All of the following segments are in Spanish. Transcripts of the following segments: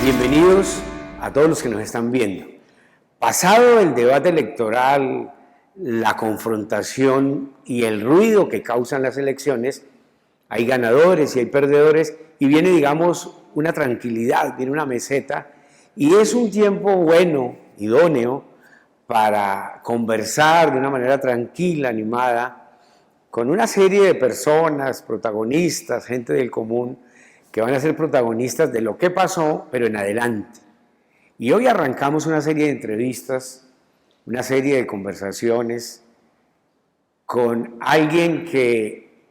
Bienvenidos a todos los que nos están viendo. Pasado el debate electoral, la confrontación y el ruido que causan las elecciones, hay ganadores y hay perdedores y viene, digamos, una tranquilidad, viene una meseta y es un tiempo bueno, idóneo, para conversar de una manera tranquila, animada, con una serie de personas, protagonistas, gente del común, que van a ser protagonistas de lo que pasó, pero en adelante. Y hoy arrancamos una serie de entrevistas, una serie de conversaciones con alguien que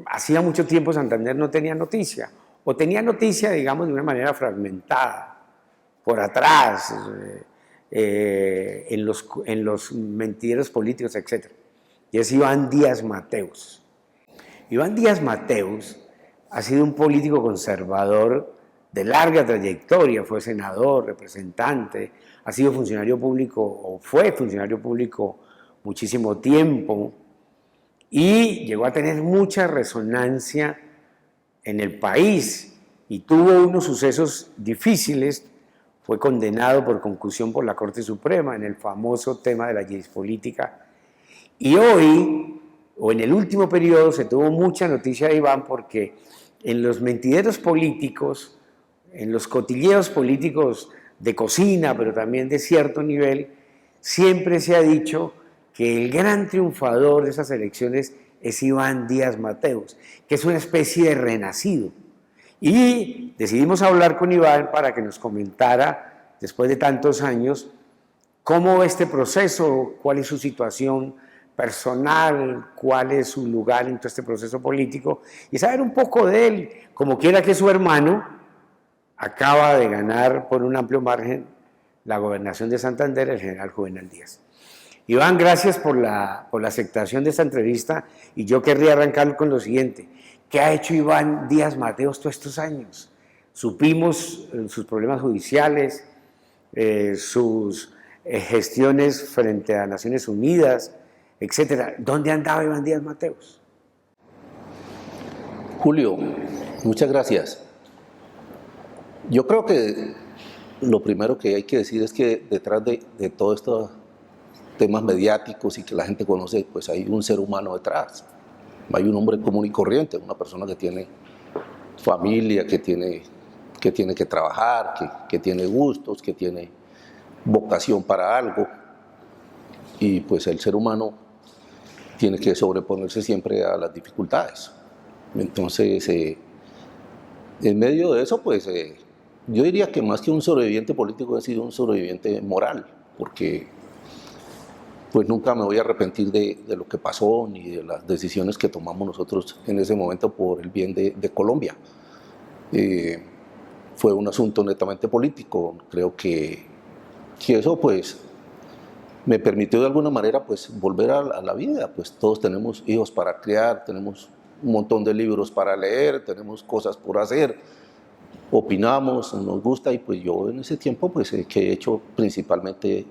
hacía mucho tiempo Santander no tenía noticia, o tenía noticia, digamos, de una manera fragmentada, por atrás, en los mentideros políticos, etc. Y es Iván Díaz Mateus. Iván Díaz Mateus ha sido un político conservador de larga trayectoria, fue senador, representante, ha sido funcionario público o fue funcionario público muchísimo tiempo y llegó a tener mucha resonancia en el país y tuvo unos sucesos difíciles, fue condenado por conclusión por la Corte Suprema en el famoso tema de la política y hoy, o en el último periodo, se tuvo mucha noticia de Iván porque en los mentideros políticos, en los cotilleos políticos de cocina, pero también de cierto nivel, siempre se ha dicho que el gran triunfador de esas elecciones es Iván Díaz Mateus, que es una especie de renacido. Y decidimos hablar con Iván para que nos comentara, después de tantos años, cómo ve este proceso, cuál es su situación personal, cuál es su lugar en todo este proceso político y saber un poco de él, como quiera que su hermano acaba de ganar por un amplio margen la gobernación de Santander, el general Juvenal Díaz. Iván, gracias por la aceptación de esta entrevista y yo querría arrancar con lo siguiente. ¿Qué ha hecho Iván Díaz Mateus todos estos años? Supimos sus problemas judiciales, sus gestiones frente a Naciones Unidas, etcétera. ¿Dónde andaba Iván Díaz Mateus? Julio, muchas gracias. Yo creo que lo primero que hay que decir es que detrás de todos estos temas mediáticos y que la gente conoce, pues hay un ser humano detrás. Hay un hombre común y corriente, una persona que tiene familia, que tiene que trabajar, que tiene gustos, que tiene vocación para algo. Y pues el ser humano tiene que sobreponerse siempre a las dificultades. Entonces, en medio de eso, pues yo diría que más que un sobreviviente político he sido un sobreviviente moral, porque pues nunca me voy a arrepentir de lo que pasó ni de las decisiones que tomamos nosotros en ese momento por el bien de Colombia. Fue un asunto netamente político, creo que eso pues me permitió de alguna manera pues volver a la vida, pues todos tenemos hijos para criar, tenemos un montón de libros para leer, tenemos cosas por hacer, opinamos, nos gusta y pues yo en ese tiempo pues que he hecho principalmente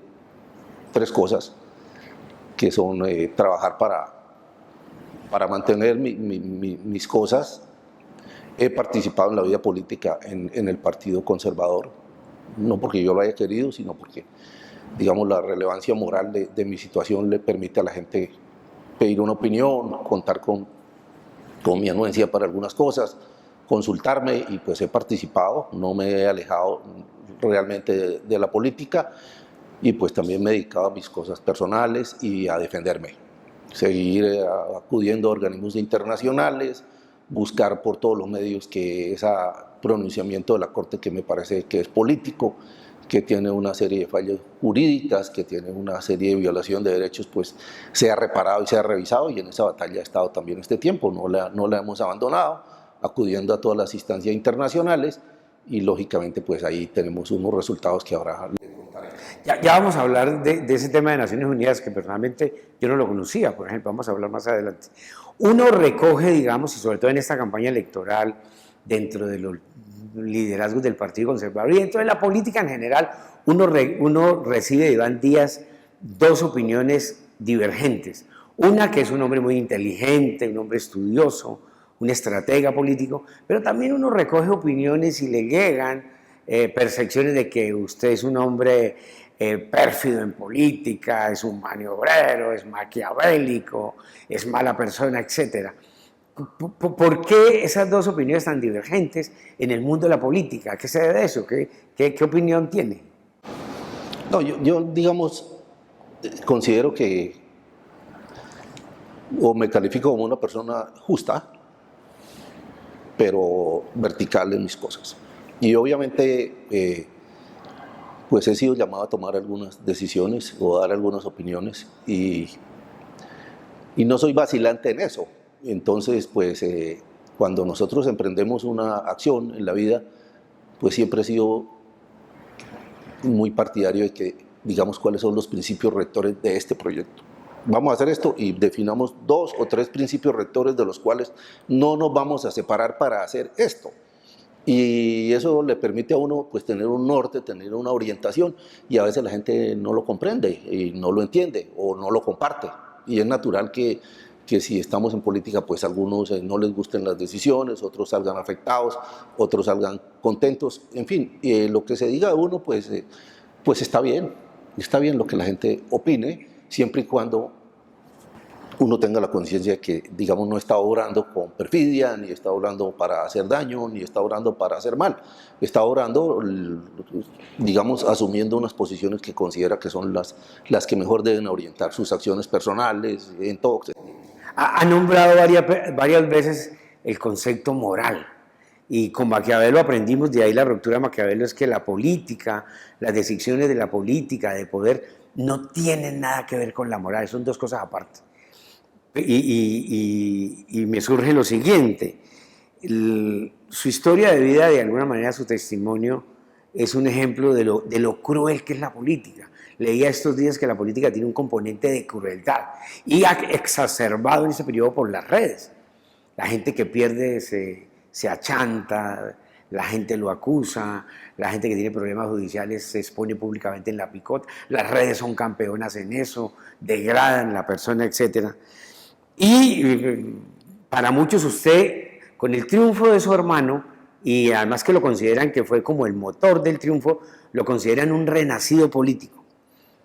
tres cosas que son trabajar para mantener mis cosas. He participado en la vida política en el Partido Conservador, no porque yo lo haya querido, sino porque digamos, la relevancia moral de mi situación le permite a la gente pedir una opinión, contar con mi anuencia para algunas cosas, consultarme y pues he participado, no me he alejado realmente de la política y pues también me he dedicado a mis cosas personales y a defenderme, seguir acudiendo a organismos internacionales, buscar por todos los medios que ese pronunciamiento de la Corte que me parece que es político, que tiene una serie de fallas jurídicas, que tiene una serie de violación de derechos, pues sea reparado y sea revisado, y en esa batalla he estado también este tiempo, no la hemos abandonado, acudiendo a todas las instancias internacionales, y lógicamente pues ahí tenemos unos resultados que ahora le contaré. Ya vamos a hablar de ese tema de Naciones Unidas, que personalmente yo no lo conocía, por ejemplo, vamos a hablar más adelante. Uno recoge, digamos, y sobre todo en esta campaña electoral, dentro de los liderazgos del Partido Conservador y dentro de la política en general, uno recibe de Iván Díaz dos opiniones divergentes. Una, que es un hombre muy inteligente, un hombre estudioso, un estratega político, pero también uno recoge opiniones y le llegan percepciones de que usted es un hombre pérfido en política, es un maniobrero, es maquiavélico, es mala persona, etc. ¿Por qué esas dos opiniones tan divergentes en el mundo de la política? ¿A qué se debe eso? ¿Qué opinión tiene? No, yo, digamos, considero que, o me califico como una persona justa, pero vertical en mis cosas. Y obviamente, pues he sido llamado a tomar algunas decisiones o dar algunas opiniones y no soy vacilante en eso. Entonces, pues cuando nosotros emprendemos una acción en la vida, pues siempre he sido muy partidario de que digamos cuáles son los principios rectores de este proyecto. Vamos a hacer esto y definamos 2 o 3 principios rectores de los cuales no nos vamos a separar para hacer esto. Y eso le permite a uno pues tener un norte, tener una orientación, y a veces la gente no lo comprende y no lo entiende o no lo comparte. Y es natural que si estamos en política, pues a algunos no les gusten las decisiones, otros salgan afectados, otros salgan contentos, en fin, lo que se diga de uno, pues está bien lo que la gente opine, siempre y cuando uno tenga la conciencia de que, digamos, no está obrando con perfidia, ni está obrando para hacer daño, ni está obrando para hacer mal. Está obrando, digamos, asumiendo unas posiciones que considera que son las que mejor deben orientar sus acciones personales, en todo. Ha nombrado varias veces el concepto moral. Y con Maquiavelo aprendimos, de ahí la ruptura de Maquiavelo, es que la política, las decisiones de la política, de poder, no tienen nada que ver con la moral, son dos cosas aparte. Y me surge lo siguiente, su historia de vida, de alguna manera su testimonio, es un ejemplo de lo cruel que es la política. Leía estos días que la política tiene un componente de crueldad y exacerbado en ese periodo por las redes. La gente que pierde se achanta, la gente lo acusa, la gente que tiene problemas judiciales se expone públicamente en la picota, las redes son campeonas en eso, degradan a la persona, etc. Y para muchos usted, con el triunfo de su hermano, y además que lo consideran que fue como el motor del triunfo, lo consideran un renacido político.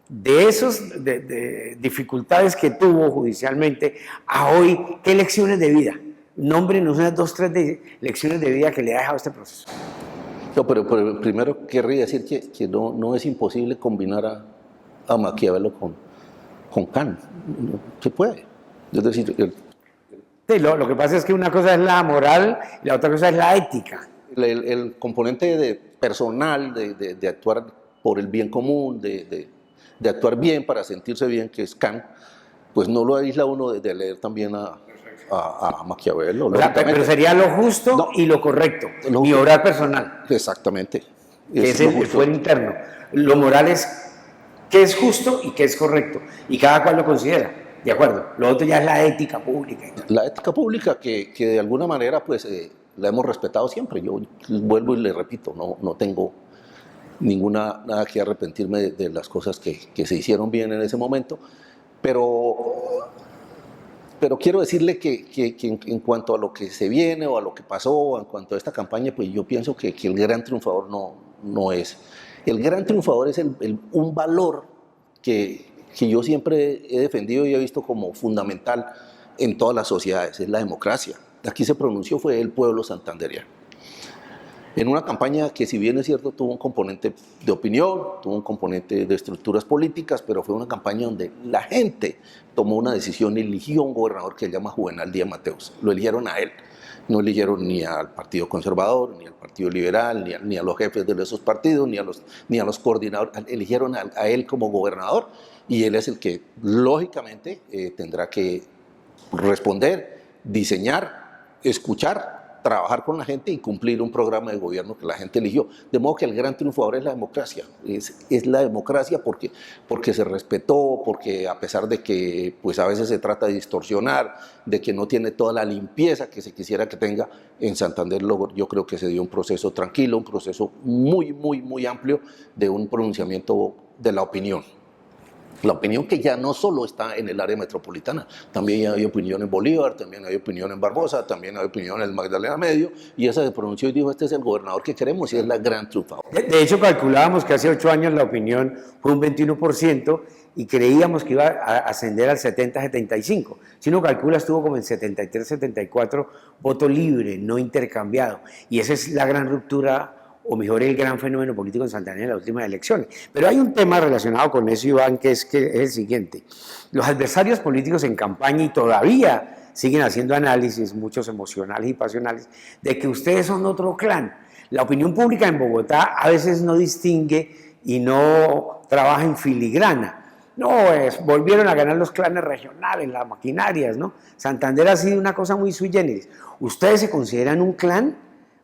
De esas de dificultades que tuvo judicialmente a hoy, ¿qué lecciones de vida? Nómbrenos unas 2 o 3 lecciones de vida que le ha dejado este proceso. No, pero primero querría decir que no es imposible combinar a Maquiavelo con Kant. No se puede. Es decir, Sí, lo que pasa es que una cosa es la moral y la otra cosa es la ética. el componente personal de actuar por el bien común, de actuar bien para sentirse bien, que es Kant, pues no lo aísla uno de leer también a Maquiavelo. O sea, pero sería lo justo y lo correcto, mi obrar personal. Exactamente. Que es el fuero interno. Lo moral es qué es justo y qué es correcto, y cada cual lo considera. De acuerdo, lo otro ya es la ética pública. La ética pública que de alguna manera pues la hemos respetado siempre. Yo vuelvo y le repito, no tengo nada que arrepentirme de las cosas que se hicieron bien en ese momento, pero quiero decirle que en cuanto a lo que se viene o a lo que pasó, en cuanto a esta campaña, pues yo pienso que el gran triunfador no es. El gran triunfador es un valor que yo siempre he defendido y he visto como fundamental en todas las sociedades, es la democracia. Aquí se pronunció fue el pueblo santandereano. En una campaña que, si bien es cierto, tuvo un componente de opinión, tuvo un componente de estructuras políticas, pero fue una campaña donde la gente tomó una decisión y eligió a un gobernador que se llama Juvenal Díaz Mateos. Lo eligieron a él. No eligieron ni al Partido Conservador, ni al Partido Liberal, ni a los jefes de esos partidos, ni a los coordinadores. Eligieron a él como gobernador, y él es el que, lógicamente, tendrá que responder, diseñar, escuchar, trabajar con la gente y cumplir un programa de gobierno que la gente eligió. De modo que el gran triunfador es la democracia. Es la democracia porque se respetó, porque a pesar de que pues a veces se trata de distorsionar, de que no tiene toda la limpieza que se quisiera que tenga, en Santander yo creo que se dio un proceso tranquilo, un proceso muy, muy, muy amplio de un pronunciamiento de la opinión. La opinión que ya no solo está en el área metropolitana, también hay opinión en Bolívar, también hay opinión en Barbosa, también hay opinión en el Magdalena Medio, y esa se pronunció y dijo, este es el gobernador que queremos y es la gran trufa. De hecho, calculábamos que hace 8 años la opinión fue un 21% y creíamos que iba a ascender al 70-75%. Si uno calcula, estuvo como en 73-74% voto libre, no intercambiado. Y esa es la gran ruptura, o mejor, el gran fenómeno político en Santander en las últimas elecciones. Pero hay un tema relacionado con eso, Iván, que es el siguiente. Los adversarios políticos en campaña, y todavía siguen haciendo análisis, muchos emocionales y pasionales, de que ustedes son otro clan. La opinión pública en Bogotá a veces no distingue y no trabaja en filigrana. No, volvieron a ganar los clanes regionales, las maquinarias, ¿no? Santander ha sido una cosa muy sui generis. ¿Ustedes se consideran un clan?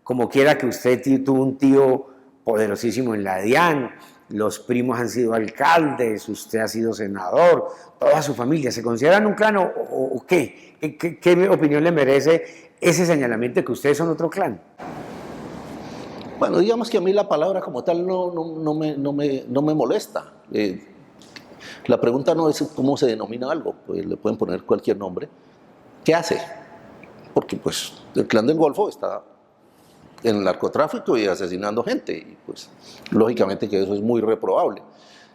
Como quiera que usted tuvo un tío poderosísimo en la DIAN, los primos han sido alcaldes, usted ha sido senador, toda su familia, ¿se consideran un clan o qué? ¿Qué opinión le merece ese señalamiento de que ustedes son otro clan? Bueno, digamos que a mí la palabra como tal no me molesta. La pregunta no es cómo se denomina algo, pues le pueden poner cualquier nombre. ¿Qué hace? Porque pues el clan del Golfo está en el narcotráfico y asesinando gente, y pues lógicamente que eso es muy reprobable.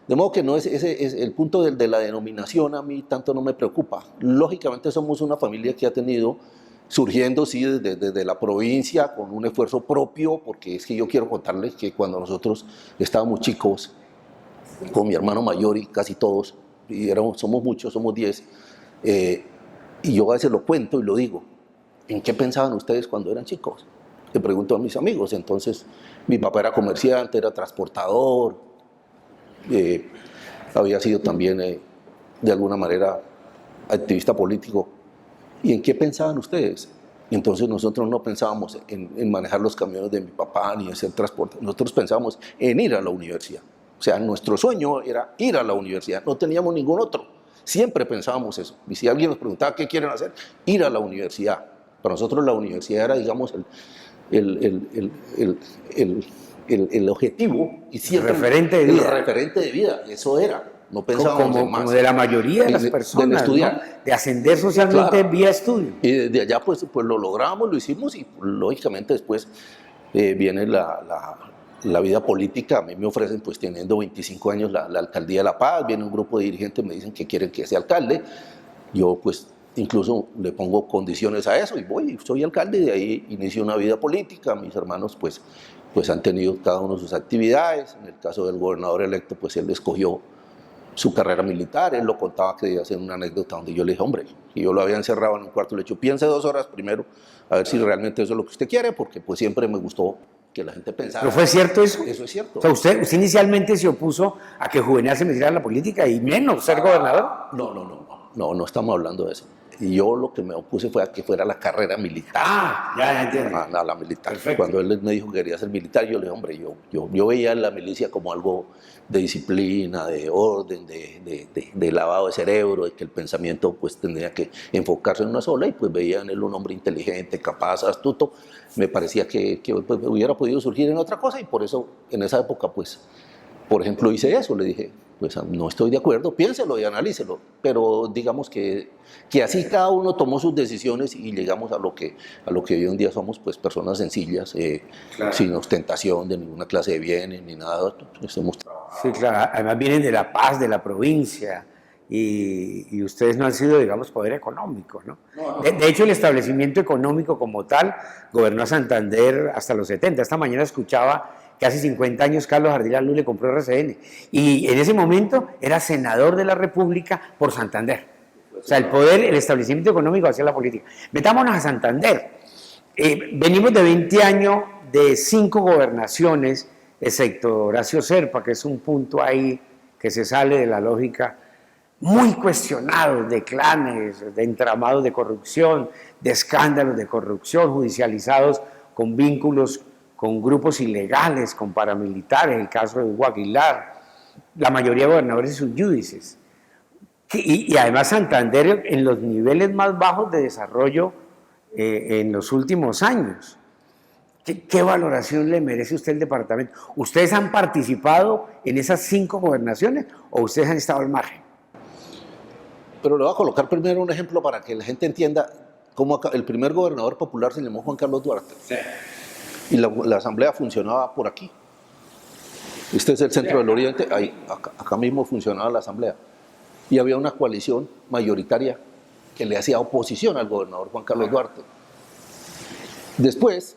De modo que no es el punto de la denominación, a mí tanto no me preocupa. Lógicamente somos una familia que ha tenido surgiendo sí desde la provincia con un esfuerzo propio, porque es que yo quiero contarles que cuando nosotros estábamos chicos, con mi hermano mayor y casi todos, y somos muchos, somos 10, y yo a veces lo cuento y lo digo, ¿en qué pensaban ustedes cuando eran chicos? Le pregunto a mis amigos. Entonces mi papá era comerciante, era transportador, había sido también de alguna manera activista político. ¿Y en qué pensaban ustedes? Entonces nosotros no pensábamos en manejar los camiones de mi papá ni en hacer transporte, nosotros pensábamos en ir a la universidad. O sea, nuestro sueño era ir a la universidad, no teníamos ningún otro, siempre pensábamos eso. Y si alguien nos preguntaba qué quieren hacer, ir a la universidad. Para nosotros la universidad era, digamos, el objetivo y siempre el referente de vida. El referente de vida, eso era. No pensábamos en más. Como de la mayoría de las personas, de estudiar. ¿no? De ascender socialmente, claro, vía estudio. Y desde allá pues lo logramos, lo hicimos, y lógicamente después viene la vida política. A mí me ofrecen, pues teniendo 25 años, la alcaldía de La Paz. Viene un grupo de dirigentes, me dicen que quieren que sea alcalde. Yo pues incluso le pongo condiciones a eso y voy, soy alcalde, y de ahí inicio una vida política. Mis hermanos pues han tenido cada uno sus actividades. En el caso del gobernador electo, pues él escogió su carrera militar. Él lo contaba, que debía hacer una anécdota donde yo le dije, hombre, y yo lo había encerrado en un cuarto, le he dicho, piense 2 horas primero a ver si realmente eso es lo que usted quiere, porque pues siempre me gustó que la gente pensara. ¿Pero fue cierto eso? Eso es cierto. O sea, usted inicialmente se opuso a que Juvenal se metiera a la política y menos ser gobernador. No estamos hablando de eso. Y yo lo que me opuse fue a que fuera la carrera militar. Ya entiendo. A la militar. Perfecto. Cuando él me dijo que quería ser militar, yo le dije, hombre, yo veía la milicia como algo de disciplina, de orden, de lavado de cerebro, de que el pensamiento pues tendría que enfocarse en una sola, y pues veía en él un hombre inteligente, capaz, astuto. Me parecía que pues, hubiera podido surgir en otra cosa, y por eso en esa época pues, por ejemplo, hice eso. Le dije, pues no estoy de acuerdo, piénselo y analícelo, pero digamos que así cada uno tomó sus decisiones y llegamos a lo que hoy en día somos, pues personas sencillas, claro, sin ostentación de ninguna clase de bienes ni nada. Pues hemos trabajado. Sí, claro, además vienen de La Paz, de la provincia, y ustedes no han sido, digamos, poder económico, ¿no? De hecho, el establecimiento económico como tal gobernó a Santander hasta los 70. Esta mañana escuchaba que hace 50 años Carlos Ardila Luz le compró RCN, y en ese momento era senador de la República por Santander. O sea, el poder, el establecimiento económico hacia la política. Metámonos a Santander. Venimos de 20 años de 5 gobernaciones, excepto Horacio Serpa, que es un punto ahí que se sale de la lógica, muy cuestionados, de clanes, de entramados de corrupción, de escándalos de corrupción, judicializados con vínculos con grupos ilegales, con paramilitares, el caso de Hugo Aguilar, la mayoría de gobernadores y subyúdices. Y además Santander en los niveles más bajos de desarrollo en los últimos años. ¿Qué valoración le merece usted el departamento? ¿Ustedes han participado en esas 5 gobernaciones o ustedes han estado al margen? Pero le voy a colocar primero un ejemplo para que la gente entienda cómo el primer gobernador popular se llamó Juan Carlos Duarte. Sí. Y la asamblea funcionaba por aquí. Este es el centro del Oriente, ahí, acá mismo funcionaba la asamblea. Y había una coalición mayoritaria que le hacía oposición al gobernador Juan Carlos Duarte. Después,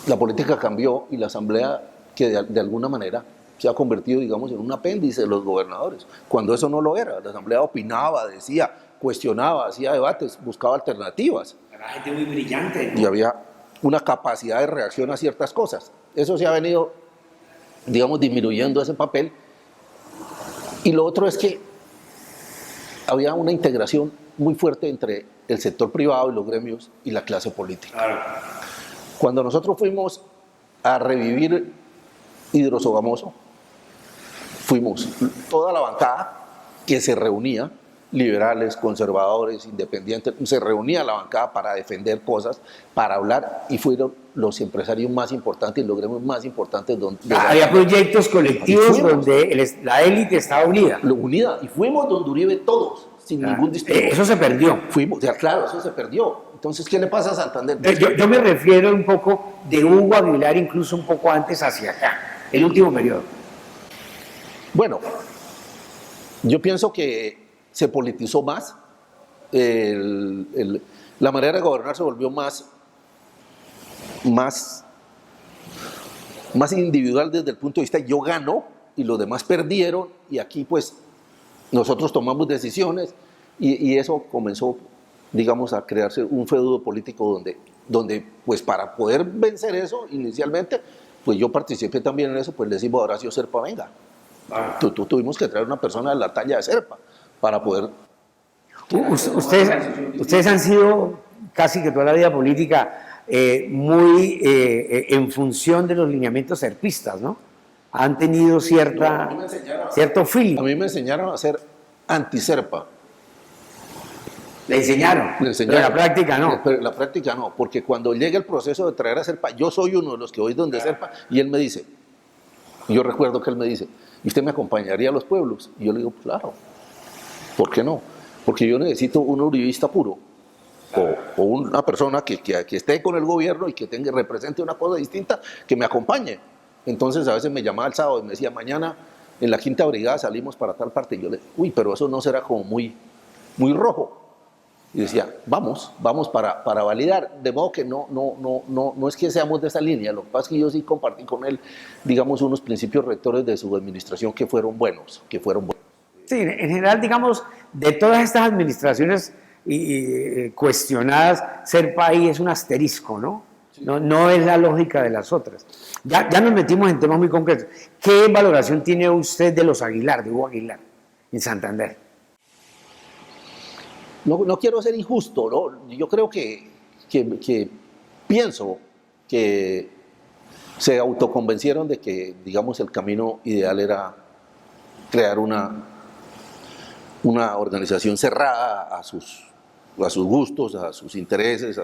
la política cambió y la asamblea, que de alguna manera se ha convertido, digamos, en un apéndice de los gobernadores, cuando eso no lo era. La asamblea opinaba, decía, cuestionaba, hacía debates, buscaba alternativas. Era gente muy brillante, ¿no? Y había una capacidad de reacción a ciertas cosas. Eso se ha venido, digamos, disminuyendo ese papel. Y lo otro es que había una integración muy fuerte entre el sector privado y los gremios y la clase política. Claro. Cuando nosotros fuimos a revivir Hidrosogamoso, fuimos toda la bancada que se reunía, liberales, conservadores, independientes, se reunía la bancada para defender cosas, para hablar, y fueron los empresarios más importantes y los gremios más importantes. Había proyectos colectivos donde la élite estaba unida. Unida, y fuimos donde Uribe todos, sin ningún distingo. Eso se perdió. Fuimos, ya, claro, eso se perdió. Entonces, ¿qué le pasa a Santander? Yo me refiero un poco de Hugo Aguilar, incluso un poco antes hacia acá, el último periodo. Bueno, yo pienso que se politizó más, la manera de gobernar se volvió más individual desde el punto de vista yo gano y los demás perdieron, y aquí pues nosotros tomamos decisiones y eso comenzó, digamos, a crearse un feudo político donde pues para poder vencer eso inicialmente, pues yo participé también en eso, pues le decimos a Horacio Serpa, venga, tuvimos que traer una persona de la talla de Serpa para poder... Ustedes han sido casi que toda la vida política muy en función de los lineamientos serpistas, ¿no? Han tenido cierto feeling. A mí me enseñaron a ser anti-Serpa. Le enseñaron, pero en la práctica no. Pero en la práctica no, porque cuando llega el proceso de traer a Serpa, yo soy uno de los que voy donde Serpa, y él me dice, yo recuerdo que él me dice, ¿y usted me acompañaría a los pueblos? Y yo le digo, claro, ¿por qué no? Porque yo necesito un uribista puro, o una persona que esté con el gobierno y que represente una cosa distinta, que me acompañe. Entonces a veces me llamaba el sábado y me decía, mañana en la Quinta Brigada salimos para tal parte, y yo le digo, uy, pero eso no será como muy rojo. Y decía, vamos para validar, de modo que no es que seamos de esa línea, lo que pasa es que yo sí compartí con él, digamos, unos principios rectores de su administración que fueron buenos. Sí, en general, digamos, de todas estas administraciones cuestionadas, Serpa ahí es un asterisco, ¿no? Sí. No es la lógica de las otras. Ya nos metimos en temas muy concretos. ¿Qué valoración tiene usted de los Aguilar, de Hugo Aguilar, en Santander? No quiero ser injusto, ¿no? Yo creo que pienso que se autoconvencieron de que, digamos, el camino ideal era crear una organización cerrada a sus gustos, a sus intereses,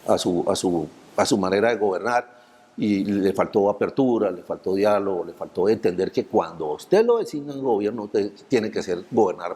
a su manera de gobernar, y le faltó apertura, le faltó diálogo, le faltó entender que cuando usted lo designa en gobierno, usted tiene que gobernar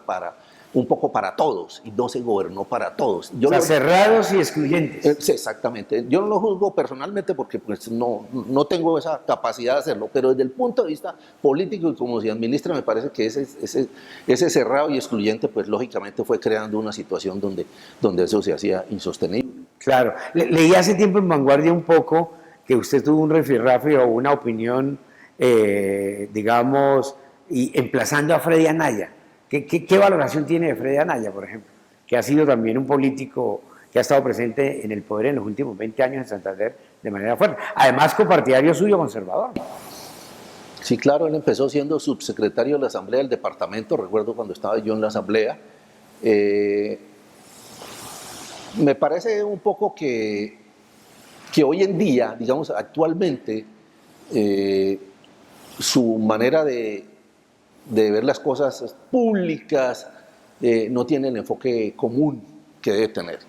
un poco para todos, y no se gobernó para todos. Cerrados y excluyentes. Exactamente. Yo no lo juzgo personalmente porque pues, no tengo esa capacidad de hacerlo, pero desde el punto de vista político y como se administra, me parece que ese cerrado y excluyente, pues lógicamente fue creando una situación donde eso se hacía insostenible. Claro. Leí hace tiempo en Vanguardia un poco que usted tuvo un rifirrafe o una opinión, digamos, y emplazando a Freddy Anaya. ¿Qué valoración tiene de Freddy Anaya, por ejemplo? Que ha sido también un político que ha estado presente en el poder en los últimos 20 años en Santander de manera fuerte. Además, copartidario suyo conservador. Sí, claro, él empezó siendo subsecretario de la Asamblea del departamento, recuerdo cuando estaba yo en la Asamblea. Me parece un poco que hoy en día, digamos, actualmente, su manera de ver las cosas públicas no tiene el enfoque común que debe tener.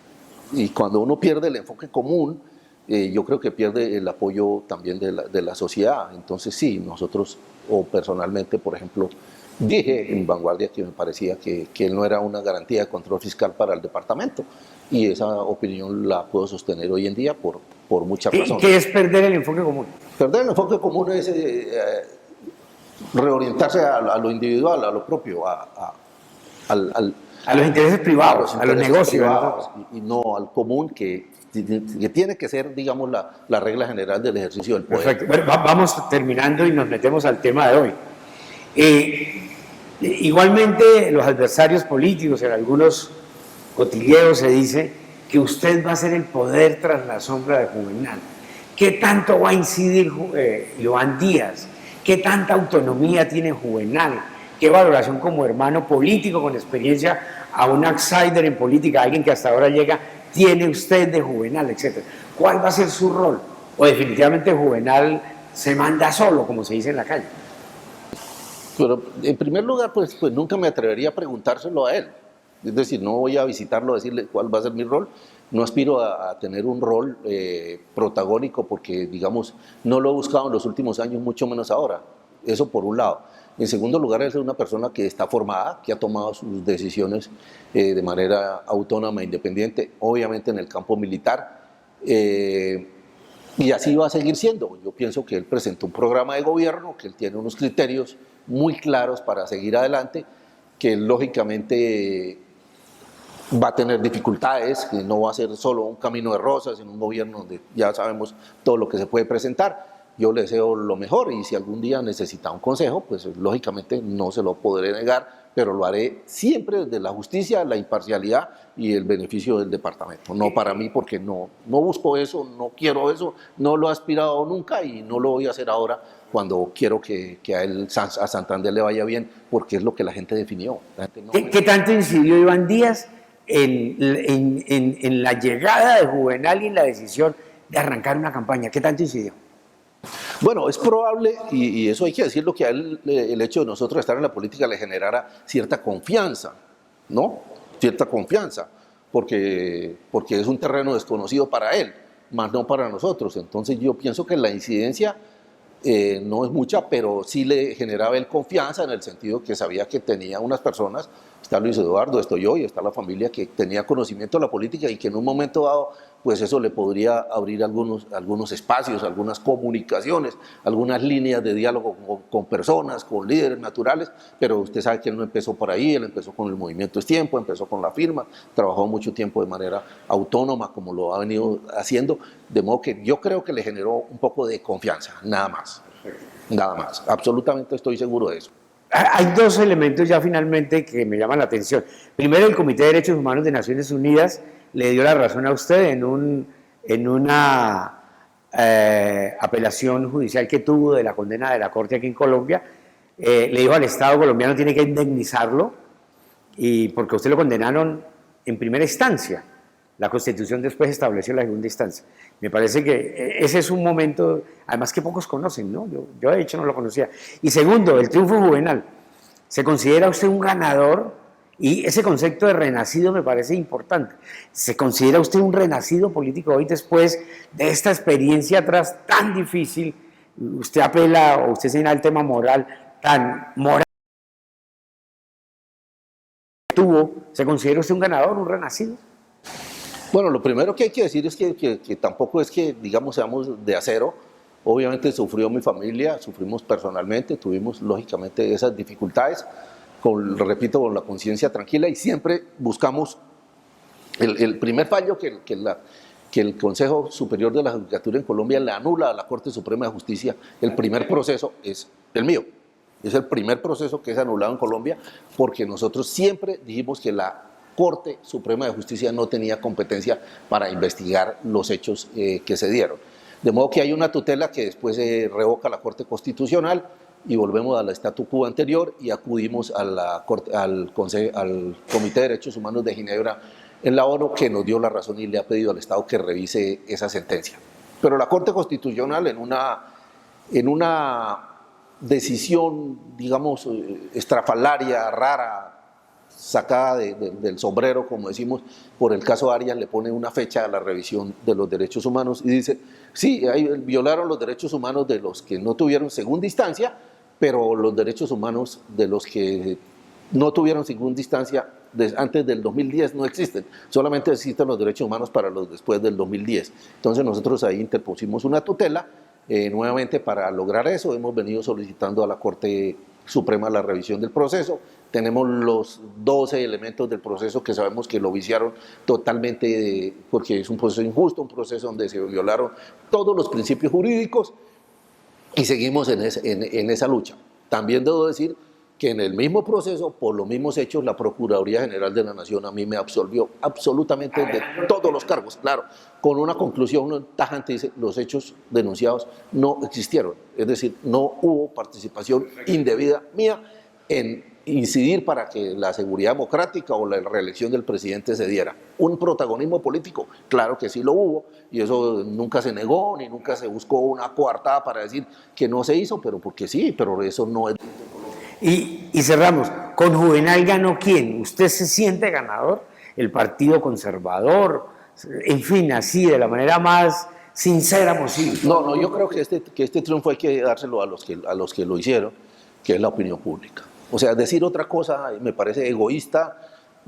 Y cuando uno pierde el enfoque común, yo creo que pierde el apoyo también de la sociedad. Entonces sí, nosotros, o personalmente, por ejemplo, Dije en Vanguardia que me parecía que él no era una garantía de control fiscal para el departamento, y esa opinión la puedo sostener hoy en día por muchas razones. ¿Qué es perder el enfoque común? Perder el enfoque común es reorientarse a lo individual, a lo propio, A los intereses privados, a los negocios. privados, y no al común que tiene que ser, digamos, la regla general del ejercicio del poder. Perfecto. Bueno, vamos terminando y nos metemos al tema de hoy. Igualmente, los adversarios políticos, en algunos cotilleos se dice que usted va a ser el poder tras la sombra de Juvenal. ¿Qué tanto va a incidir Iván Díaz? ¿Qué tanta autonomía tiene Juvenal? ¿Qué valoración como hermano político con experiencia a un outsider en política, alguien que hasta ahora llega, tiene usted de Juvenal, etcétera? ¿Cuál va a ser su rol? ¿O definitivamente Juvenal se manda solo, como se dice en la calle? Pero en primer lugar, pues nunca me atrevería a preguntárselo a él. Es decir, no voy a visitarlo a decirle cuál va a ser mi rol. No aspiro a tener un rol protagónico porque, digamos, no lo he buscado en los últimos años, mucho menos ahora. Eso por un lado. En segundo lugar, él es una persona que está formada, que ha tomado sus decisiones de manera autónoma e independiente, obviamente en el campo militar. Y así va a seguir siendo. Yo pienso que él presentó un programa de gobierno, que él tiene unos criterios muy claros para seguir adelante, que lógicamente va a tener dificultades, que no va a ser solo un camino de rosas en un gobierno donde ya sabemos todo lo que se puede presentar. Yo le deseo lo mejor y si algún día necesita un consejo, pues lógicamente no se lo podré negar, pero lo haré siempre desde la justicia, la imparcialidad y el beneficio del departamento. No para mí, porque no busco eso, no quiero eso, no lo he aspirado nunca y no lo voy a hacer ahora cuando quiero que a Santander le vaya bien, porque es lo que la gente definió. La gente no ¿Qué tanto incidió Iván Díaz en la llegada de Juvenal y en la decisión de arrancar una campaña? ¿Qué tanto incidió? Bueno, es probable, y eso hay que decirlo, que a él el hecho de nosotros estar en la política le generara cierta confianza, ¿no? Cierta confianza, porque es un terreno desconocido para él, más no para nosotros. Entonces yo pienso que la incidencia no es mucha, pero sí le generaba él confianza en el sentido que sabía que tenía unas personas, está Luis Eduardo, estoy yo y está la familia que tenía conocimiento de la política y que en un momento dado, pues eso le podría abrir algunos espacios, algunas comunicaciones, algunas líneas de diálogo con personas, con líderes naturales, pero usted sabe que él no empezó por ahí, él empezó con el Movimiento Es Tiempo, empezó con la firma, trabajó mucho tiempo de manera autónoma como lo ha venido haciendo, de modo que yo creo que le generó un poco de confianza, nada más. Nada más, absolutamente estoy seguro de eso. Hay dos elementos ya finalmente que me llaman la atención. Primero, el Comité de Derechos Humanos de Naciones Unidas le dio la razón a usted en una apelación judicial que tuvo de la condena de la Corte aquí en Colombia. Le dijo al Estado colombiano tiene que indemnizarlo y porque a usted lo condenaron en primera instancia. La Constitución después estableció la segunda instancia. Me parece que ese es un momento, además que pocos conocen, ¿no? Yo de hecho no lo conocía. Y segundo, el triunfo juvenal. ¿Se considera usted un ganador? Y ese concepto de renacido me parece importante. ¿Se considera usted un renacido político hoy después de esta experiencia atrás tan difícil? Usted apela o usted señala el tema moral, tan moral que tuvo. ¿Se considera usted un ganador, un renacido? Bueno, lo primero que hay que decir es que tampoco es que, digamos, seamos de acero. Obviamente sufrió mi familia, sufrimos personalmente, tuvimos lógicamente esas dificultades, repito, con la conciencia tranquila y siempre buscamos el primer fallo que el Consejo Superior de la Judicatura en Colombia le anula a la Corte Suprema de Justicia. El primer proceso es el mío. Es el primer proceso que es anulado en Colombia porque nosotros siempre dijimos que la Corte Suprema de Justicia no tenía competencia para investigar los hechos que se dieron. De modo que hay una tutela que después se revoca la Corte Constitucional y volvemos al statu quo anterior y acudimos a al Comité de Derechos Humanos de Ginebra en la ONU, que nos dio la razón y le ha pedido al Estado que revise esa sentencia. Pero la Corte Constitucional en una decisión, digamos, estrafalaria, rara, sacada del sombrero, como decimos, por el caso Arias, le pone una fecha a la revisión de los derechos humanos y dice, sí, violaron los derechos humanos de los que no tuvieron segunda instancia, pero los derechos humanos de los que no tuvieron ninguna distancia antes del 2010 no existen, solamente existen los derechos humanos para los después del 2010. Entonces nosotros ahí interpusimos una tutela nuevamente para lograr eso. Hemos venido solicitando a la Corte Suprema la revisión del proceso. Tenemos los 12 elementos del proceso que sabemos que lo viciaron totalmente porque es un proceso injusto, un proceso donde se violaron todos los principios jurídicos y seguimos en esa lucha. También debo decir que en el mismo proceso, por los mismos hechos, la Procuraduría General de la Nación a mí me absolvió absolutamente de todos los cargos, claro, con una conclusión tajante, dice, los hechos denunciados no existieron, es decir, no hubo participación indebida mía en incidir para que la seguridad democrática o la reelección del presidente se diera. ¿Un protagonismo político? Claro que sí lo hubo, y eso nunca se negó, ni nunca se buscó una coartada para decir que no se hizo, pero porque sí, pero eso no es... Y cerramos, ¿con Juvenal ganó quién? ¿Usted se siente ganador? ¿El Partido Conservador? En fin, así, de la manera más sincera posible. No, yo creo que este triunfo hay que dárselo a los que lo hicieron, que es la opinión pública. O sea, decir otra cosa me parece egoísta,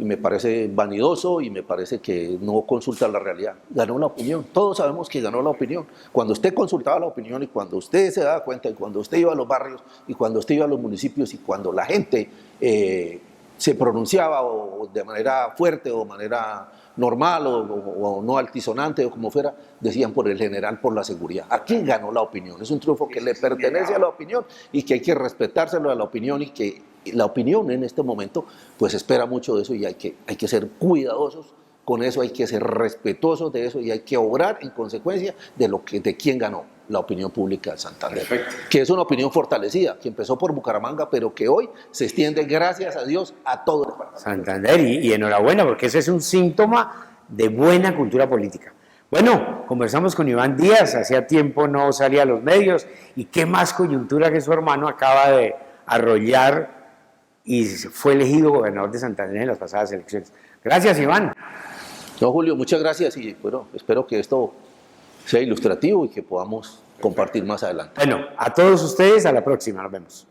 y me parece vanidoso, y me parece que no consulta la realidad. Ganó la opinión, todos sabemos que ganó la opinión. Cuando usted consultaba la opinión, y cuando usted se daba cuenta, y cuando usted iba a los barrios, y cuando usted iba a los municipios, y cuando la gente se pronunciaba o de manera fuerte o de manera normal o no altisonante o como fuera, decían por el general, por la seguridad. Aquí ganó la opinión, es un triunfo que le pertenece a la opinión y que hay que respetárselo a la opinión, y que la opinión en este momento pues espera mucho de eso, y hay que ser cuidadosos con eso, hay que ser respetuosos de eso, y hay que obrar en consecuencia de quién ganó, la opinión pública de Santander. Perfecto. Que es una opinión fortalecida, que empezó por Bucaramanga, pero que hoy se extiende, gracias a Dios, a todo el departamento. Santander, y enhorabuena, porque ese es un síntoma de buena cultura política. Bueno, conversamos con Iván Díaz, hacía tiempo no salía a los medios, y qué más coyuntura que su hermano acaba de arrollar y fue elegido gobernador de Santander en las pasadas elecciones. Gracias, Iván. No, Julio, muchas gracias, y bueno, espero que esto sea ilustrativo y que podamos compartir más adelante. Bueno, a todos ustedes, a la próxima, nos vemos.